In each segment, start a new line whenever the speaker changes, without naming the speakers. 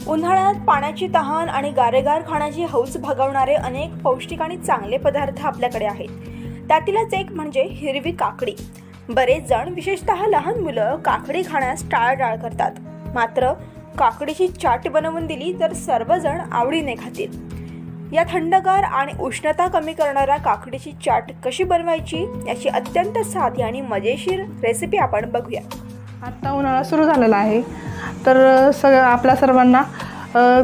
उन्हाळ्यात पाण्याची तहान आणि गारेगार खाण्याची हौस भागवणारे अनेक पौष्टिक आणि चांगले पदार्थ आपल्याकडे आहेत। त्यातीलच एक म्हणजे हिरवी काकडी। बरेच जण विशेषतः लहान मुलं काकडी खाण्यास टाळाटाळ करतात, मात्र काकडीची चाट बनवून दिली तर सर्वजण आवडीने खातील। या थंडगार आणि उष्णता कमी करणाऱ्या काकडीची चाट कशी बनवायची याची अत्यंत साधी आणि मजेशीर रेसिपी आपण बघूया।
आता उन्हाळा सुरू झालेला आहे, तर आपल्या सर्वांना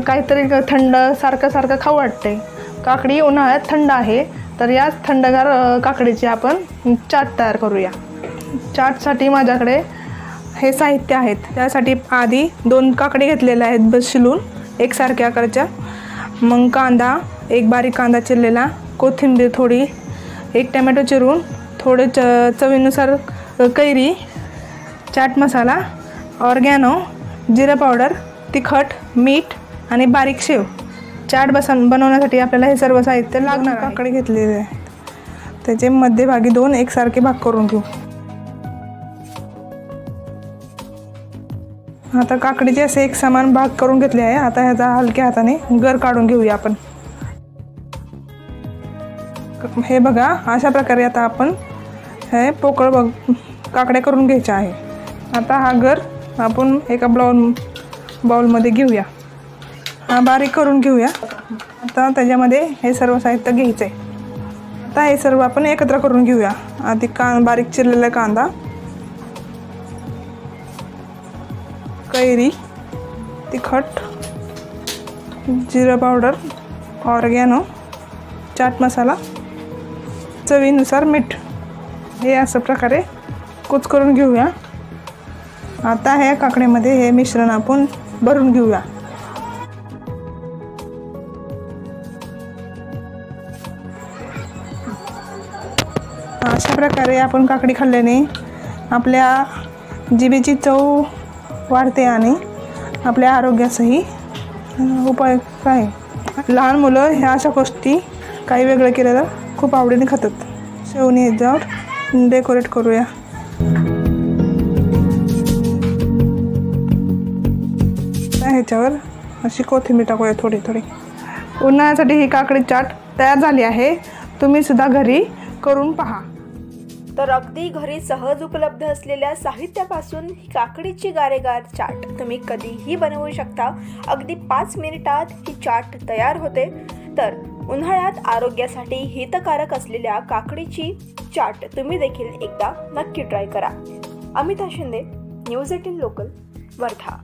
काहीतरी थंड सारखं खाऊ वाटते। काकडी उन्हाळ्यात थंड आहे, तर याच थंडगार काकडीची आपण चाट तयार करूया। चाटसाठी माझ्याकडे हे साहित्य आहेत। त्यासाठी आधी 2 काकडी घेतलेल्या आहेत शिलून एकसारख्या आकाराच्या। मग कांदा, एक बारीक कांदा चिरलेला, कोथिंबीर थोडी, एक टोमॅटो चिरून, थोडे चवीनुसार कैरी, चाट मसाला, ऑर्गॅनो, जिरा पावडर, तिखट, मीठ आणि बारीक शेव। चाट बनवण्यासाठी आपल्याला हे सर्व साहित्य लागणार आहे। काकडी घेतलेली आहे, त्याचे मध्यभागी 2 एकसारखे भाग करून घेऊ। आता काकडीचे असे एक समान भाग करून घेतले आहे। आता ह्याचा हलक्या हाताने गर काढून घेऊया आपण। हे बघा, अशा प्रकारे आता आपण हे पोकळ काकड्या करून घ्यायच्या आहे। आता हा गर आपण एका बाउलमध्ये घेऊया, हा बारीक करून घेऊया। आता त्याच्यामध्ये हे सर्व साहित्य घ्यायचं आहे। आता हे सर्व आपण एकत्र करून घेऊया। आधी बारीक चिरलेला कांदा, कैरी, तिखट, जिरा पावडर, ऑर्गॅनो, चाट मसाला, चवीनुसार मीठ, हे अशा प्रकारे कुच करून घेऊया। आता ह्या काकडीमध्ये हे मिश्रण आपण भरून घेऊया। अशा प्रकारे आपण काकडी खाल्ल्याने आपल्या जिभेची चव वाढते आणि आपल्या आरोग्यासही उपयुक्त आहे। लहान मुलं ह्या अशा गोष्टी काही वेगळं केलं तर खूप आवडीने खातात। शेवणी ह्याच्यावर डेकोरेट करूया। ह्याच्यावर अशी कोथिंबीर टाकूया थोडी थोडी। उन्हाळ्यासाठी ही काकडी चाट तयार झाली आहे। तुम्ही सुद्धा घरी करून पहा।
तर अगदी घरी सहज उपलब्ध असलेल्या साहित्यापासून ही काकडीची गारेगार चाट तुम्ही कधीही बनवू शकता। अगदी 5 मिनिटात ही चाट तयार होते। तर उन्हाळ्यात आरोग्यासाठी हितकारक असलेल्या काकडीची चाट तुम्ही देखील एकदा नक्की ट्राय करा। Amita Shinde, news 18 local, Wardha.